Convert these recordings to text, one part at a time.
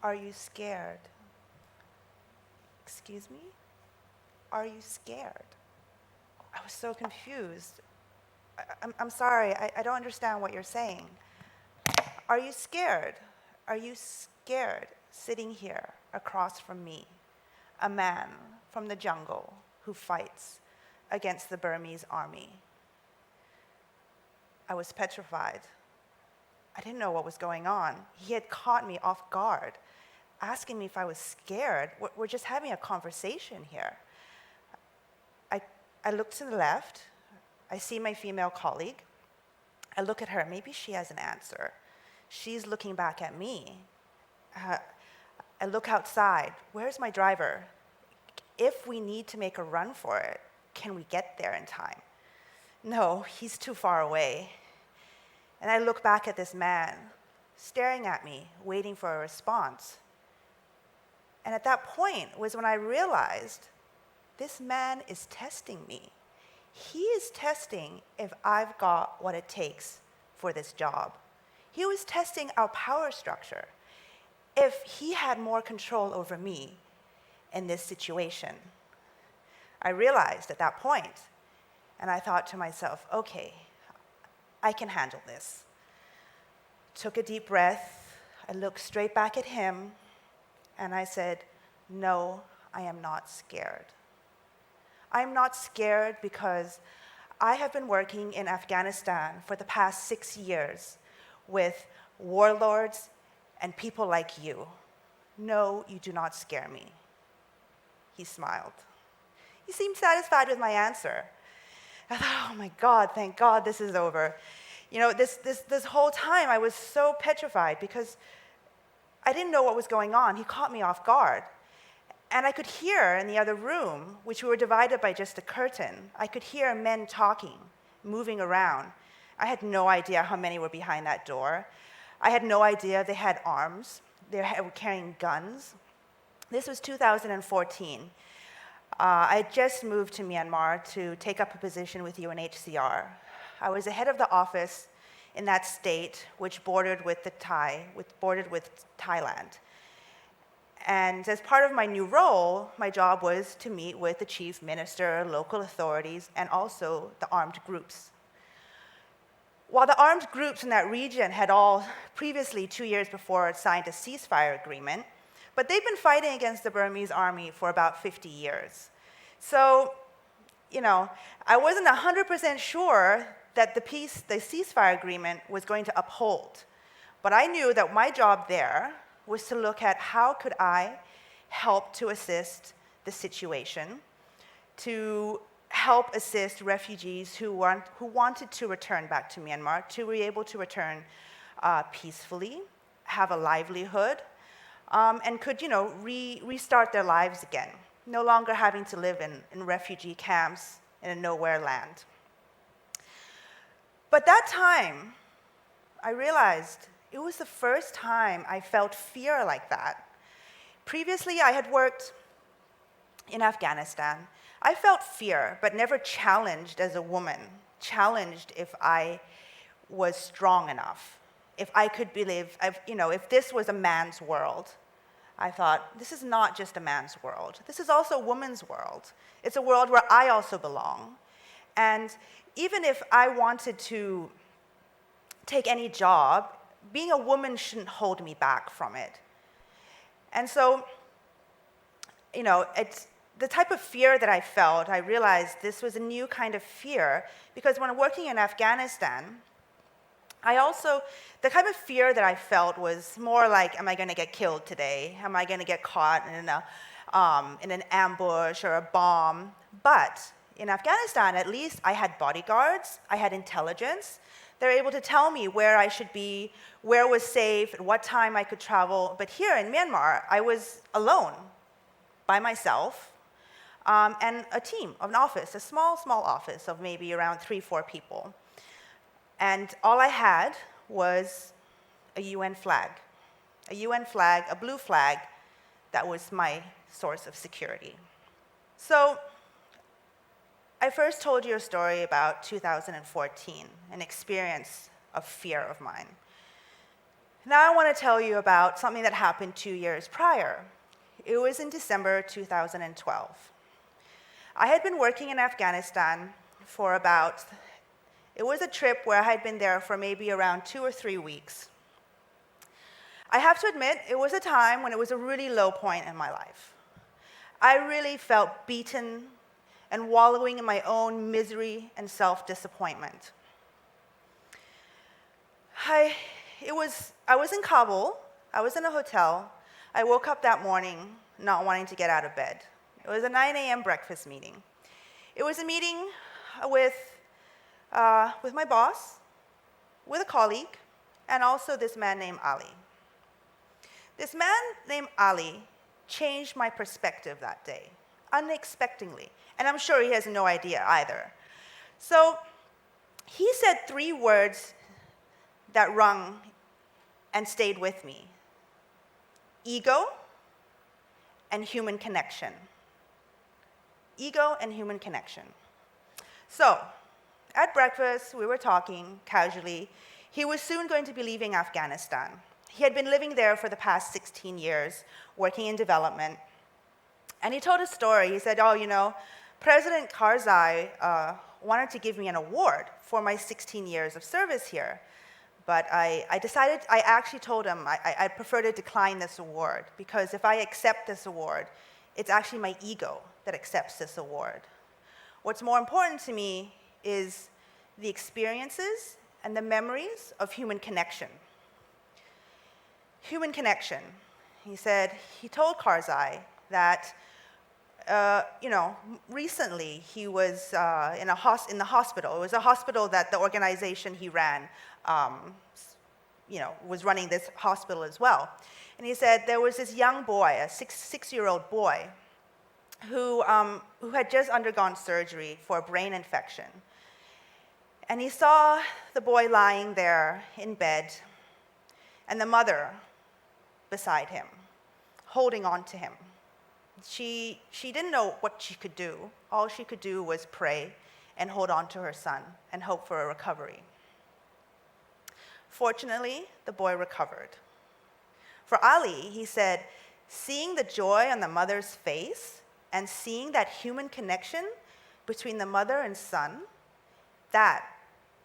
Are you scared? Excuse me? Are you scared? I was so confused. I'm sorry, I don't understand what you're saying. Are you scared? Are you scared sitting here across from me, a man from the jungle who fights against the Burmese army? I was petrified. I didn't know what was going on. He had caught me off guard, asking me if I was scared. We're just having a conversation here. I look to the left. I see my female colleague. I look at her. Maybe she has an answer. She's looking back at me. I look outside. Where's my driver? If we need to make a run for it, can we get there in time? No, he's too far away. And I look back at this man, staring at me, waiting for a response. And at that point was when I realized this man is testing me. He is testing if I've got what it takes for this job. He was testing our power structure, if he had more control over me in this situation. I realized at that point, and I thought to myself, okay, I can handle this. Took a deep breath, I looked straight back at him, and I said, no, I am not scared. I'm not scared because I have been working in Afghanistan for the past 6 years with warlords and people like you. No, you do not scare me. He smiled. He seemed satisfied with my answer. I thought, oh my God, thank God this is over. You know, this whole time I was so petrified because I didn't know what was going on. He caught me off guard. And I could hear in the other room, which we were divided by just a curtain, I could hear men talking, moving around. I had no idea how many were behind that door. I had no idea they had arms. They were carrying guns. This was 2014. I had just moved to Myanmar to take up a position with UNHCR. I was the head of the office in that state, which bordered with Thailand. And as part of my new role, my job was to meet with the chief minister, local authorities, and also the armed groups. While the armed groups in that region had all previously, 2 years before, signed a ceasefire agreement, but they've been fighting against the Burmese army for about 50 years. So, you know, I wasn't 100% sure that the ceasefire agreement was going to uphold. But I knew that my job there was to look at how could I help to assist the situation, to help assist refugees who wanted to return back to Myanmar, to be able to return peacefully, have a livelihood, and could, you know, restart their lives again, no longer having to live in refugee camps in a nowhere land. But that time, I realized it was the first time I felt fear like that. Previously, I had worked in Afghanistan. I felt fear, but never challenged as a woman, challenged if I was strong enough, if I could believe, if this was a man's world. I thought, this is not just a man's world. This is also a woman's world. It's a world where I also belong. And even if I wanted to take any job, being a woman shouldn't hold me back from it. And so, you know, it's the type of fear that I felt, I realized this was a new kind of fear, because when working in Afghanistan, the kind of fear that I felt was more like, am I going to get killed today? Am I going to get caught in an ambush or a bomb? But in Afghanistan, at least, I had bodyguards, I had intelligence. They're able to tell me where I should be, where was safe, at what time I could travel. But here in Myanmar, I was alone, by myself, and a team, an office, a small office of maybe around 3-4 people. And all I had was a UN flag, a blue flag, that was my source of security. So I first told you a story about 2014, an experience of fear of mine. Now I want to tell you about something that happened 2 years prior. It was in December 2012. I had been working in Afghanistan for it was a trip where I had been there for maybe around 2 or 3 weeks. I have to admit, it was a time when it was a really low point in my life. I really felt beaten and wallowing in my own misery and self-disappointment. I was in Kabul. I was in a hotel. I woke up that morning not wanting to get out of bed. It was a 9 a.m. breakfast meeting. It was a meeting with my boss, with a colleague, and also this man named Ali. This man named Ali changed my perspective that day, unexpectedly, and I'm sure he has no idea either. So he said 3 words that rung and stayed with me: ego and human connection. Ego and human connection. So, at breakfast, we were talking casually. He was soon going to be leaving Afghanistan. He had been living there for the past 16 years, working in development. And he told a story. He said, President Karzai wanted to give me an award for my 16 years of service here. But I actually told him I prefer to decline this award, because if I accept this award, it's actually my ego that accepts this award. What's more important to me is the experiences and the memories of human connection. Human connection. He said, he told Karzai that, recently he was in the hospital. It was a hospital that the organization he ran, was running this hospital as well. And he said there was this young boy, a six-year-old boy, who had just undergone surgery for a brain infection. And he saw the boy lying there in bed, and the mother beside him, holding on to him. She didn't know what she could do. All she could do was pray and hold on to her son and hope for a recovery. Fortunately, the boy recovered. For Ali, he said, seeing the joy on the mother's face and seeing that human connection between the mother and son, that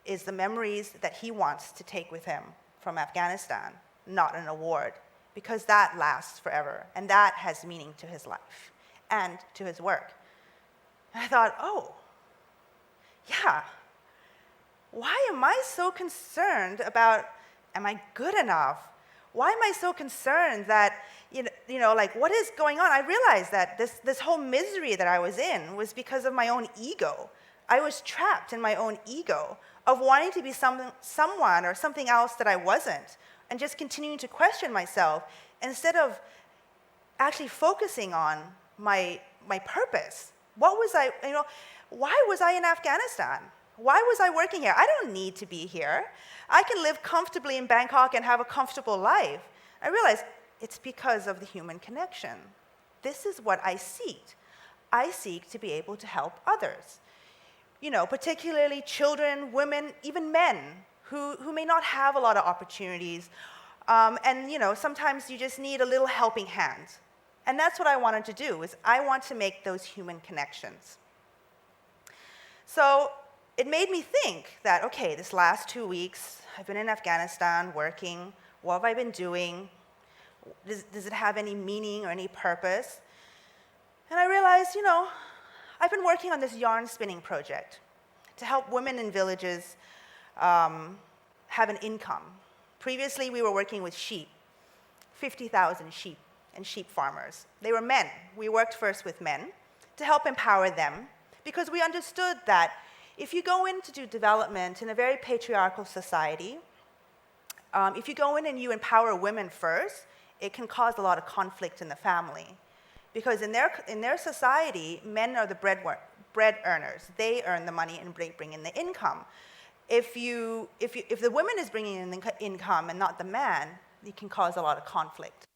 is the memories that he wants to take with him from Afghanistan, not an award, because that lasts forever, and that has meaning to his life and to his work. And I thought, yeah, why am I so concerned about, am I good enough? Why am I so concerned that, what is going on? I realized that this whole misery that I was in was because of my own ego. I was trapped in my own ego of wanting to be someone or something else that I wasn't, and just continuing to question myself instead of actually focusing on my purpose. Why was I in Afghanistan? Why was I working here? I don't need to be here. I can live comfortably in Bangkok and have a comfortable life. I realized it's because of the human connection. This is what I seek. I seek to be able to help others. Particularly children, women, even men who may not have a lot of opportunities. Sometimes you just need a little helping hand. And that's what I wanted to do, is I want to make those human connections. So it made me think that, okay, this last 2 weeks, I've been in Afghanistan working. What have I been doing? Does it have any meaning or any purpose? And I realized, I've been working on this yarn spinning project to help women in villages have an income. Previously, we were working with sheep, 50,000 sheep and sheep farmers. They were men. We worked first with men to help empower them, because we understood that if you go in to do development in a very patriarchal society, if you go in and you empower women first, it can cause a lot of conflict in the family. Because in their society, men are the bread earners. They earn the money and bring in the income. If the woman is bringing in the income and not the man, it can cause a lot of conflict.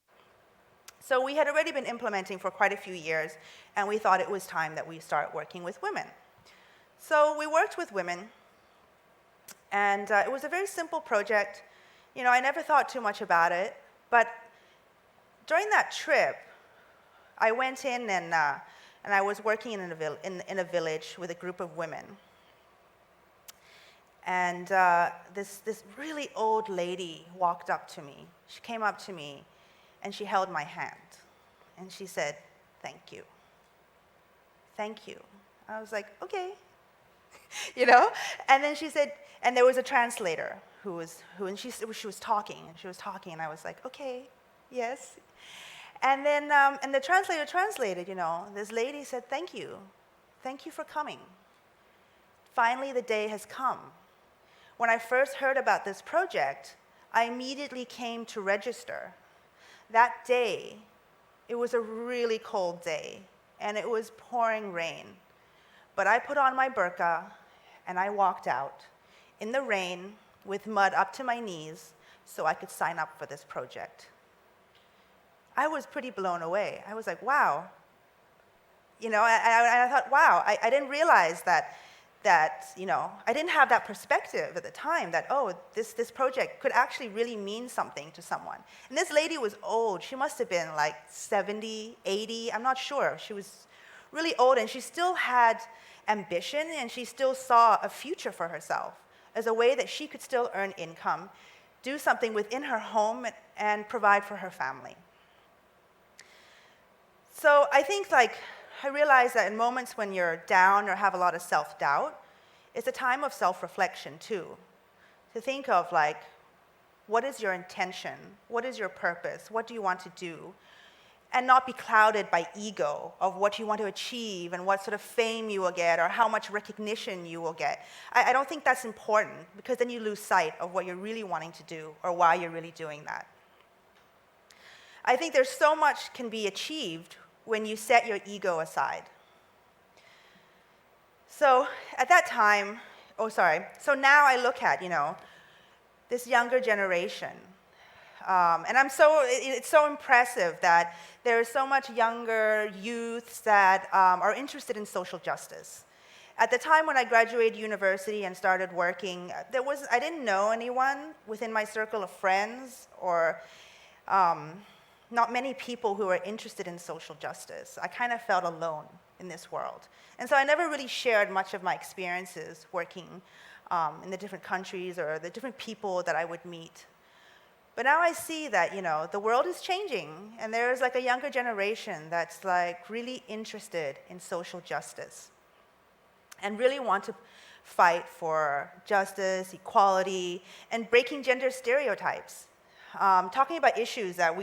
So we had already been implementing for quite a few years, and we thought it was time that we start working with women. So we worked with women, and it was a very simple project. I never thought too much about it, but during that trip, I went in and I was working in a village with a group of women. And this really old lady walked up to me. She came up to me, and she held my hand. And she said, "Thank you. Thank you." I was like, okay. And then she said, and there was a translator and she was talking, and I was like, okay, yes. And then, and the translator translated, this lady said, "Thank you. Thank you for coming. Finally, the day has come." When I first heard about this project, I immediately came to register. That day, it was a really cold day, and it was pouring rain. But I put on my burqa, and I walked out in the rain with mud up to my knees so I could sign up for this project. I was pretty blown away. I was like, wow. I thought, wow, I didn't realize that I didn't have that perspective at the time that, this project could actually really mean something to someone. And this lady was old. She must have been like 70, 80, I'm not sure. She was really old, and she still had ambition, and she still saw a future for herself as a way that she could still earn income, do something within her home, and provide for her family. So I think I realized that in moments when you're down or have a lot of self-doubt, it's a time of self-reflection too. To think of what is your intention? What is your purpose? What do you want to do? And not be clouded by ego of what you want to achieve and what sort of fame you will get or how much recognition you will get. I don't think that's important, because then you lose sight of what you're really wanting to do or why you're really doing that. I think there's so much can be achieved when you set your ego aside. So at that time, so now I look at, this younger generation. And it's so impressive that there is so much younger youths that are interested in social justice. At the time when I graduated university and started working, I didn't know anyone within my circle of friends or not many people who were interested in social justice. I kind of felt alone in this world. And so I never really shared much of my experiences working in the different countries or the different people that I would meet. But now I see that, the world is changing, and there's a younger generation that's really interested in social justice and really want to fight for justice, equality, and breaking gender stereotypes. Talking about issues that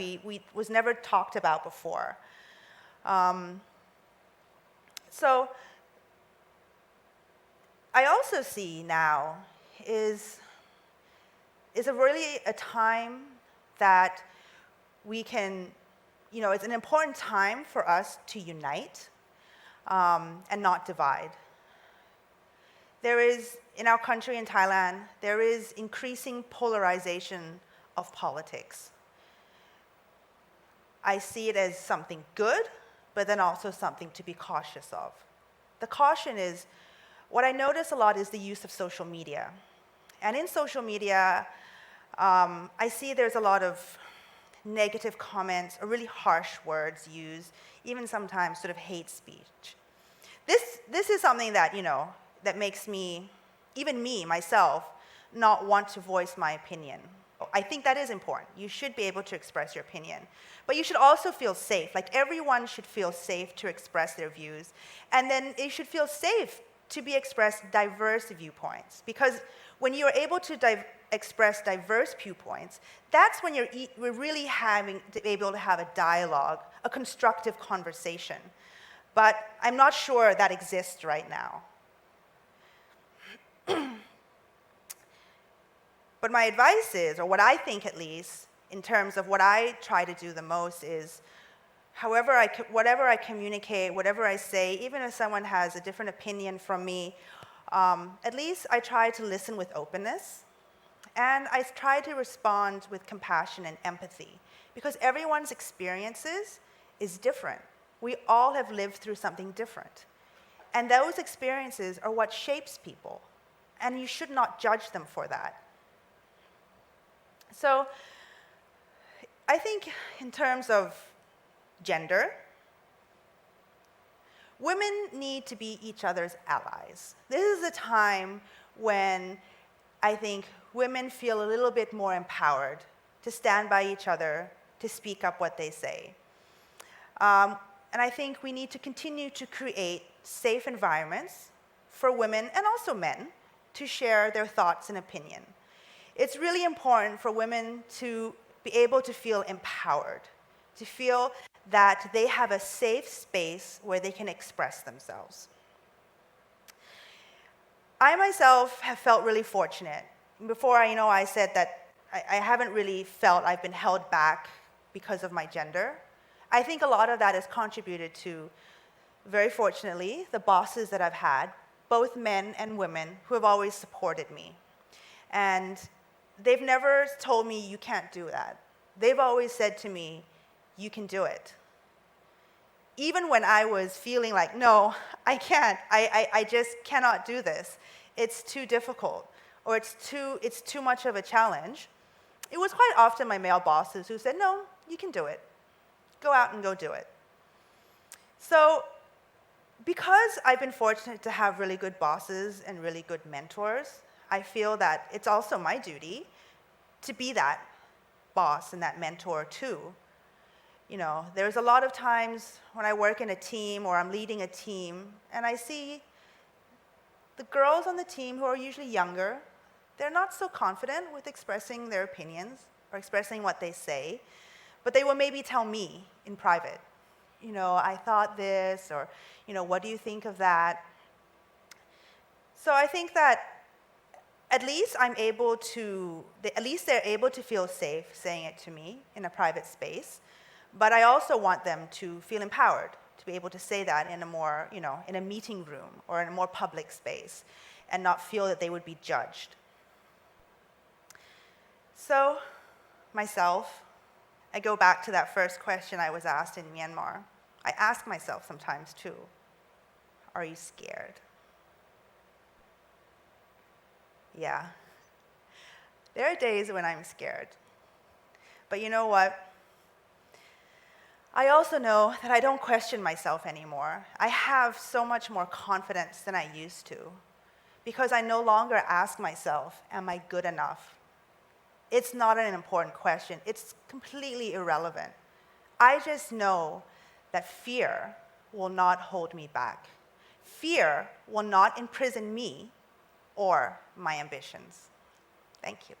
was never talked about before. So I also see now is a time that we can, it's an important time for us to unite and not divide. There is, in our country, in Thailand, there is increasing polarization of politics. I see it as something good, but then also something to be cautious of. The caution is, what I notice a lot is the use of social media. And in social media, I see there's a lot of negative comments or really harsh words used, even sometimes sort of hate speech. This is something that, that makes me, even me, myself, not want to voice my opinion. I think that is important. You should be able to express your opinion. But you should also feel safe. Everyone should feel safe to express their views. And then it should feel safe to be expressed diverse viewpoints. Because when you are able to express diverse viewpoints, that's when we're really able to have a dialogue, a constructive conversation. But I'm not sure that exists right now. But my advice is, or what I think at least, in terms of what I try to do the most is, whatever I communicate, whatever I say, even if someone has a different opinion from me, at least I try to listen with openness, and I try to respond with compassion and empathy, because everyone's experiences is different. We all have lived through something different. And those experiences are what shapes people, and you should not judge them for that. So I think in terms of gender, women need to be each other's allies. This is a time when I think women feel a little bit more empowered to stand by each other, to speak up what they say. And I think we need to continue to create safe environments for women and also men to share their thoughts and opinion. It's really important for women to be able to feel empowered, to feel that they have a safe space where they can express themselves. I myself have felt really fortunate. Before I said that I haven't really felt I've been held back because of my gender. I think a lot of that has contributed to, very fortunately, the bosses that I've had, both men and women, who have always supported me. And they've never told me, you can't do that. They've always said to me, you can do it. Even when I was feeling like, no, I can't, I just cannot do this. It's too difficult, or it's too much of a challenge. It was quite often my male bosses who said, no, you can do it. Go out and go do it. So because I've been fortunate to have really good bosses and really good mentors, I feel that it's also my duty to be that boss and that mentor too. There's a lot of times when I work in a team or I'm leading a team and I see the girls on the team who are usually younger, they're not so confident with expressing their opinions or expressing what they say, but they will maybe tell me in private, I thought this, or, what do you think of that? So I think that at least they're able to feel safe saying it to me in a private space, but I also want them to feel empowered to be able to say that in a more, in a meeting room or in a more public space and not feel that they would be judged. So, myself, I go back to that first question I was asked in Myanmar. I ask myself sometimes too, are you scared? Yeah. There are days when I'm scared. But you know what? I also know that I don't question myself anymore. I have so much more confidence than I used to because I no longer ask myself, am I good enough? It's not an important question. It's completely irrelevant. I just know that fear will not hold me back. Fear will not imprison me or my ambitions. Thank you.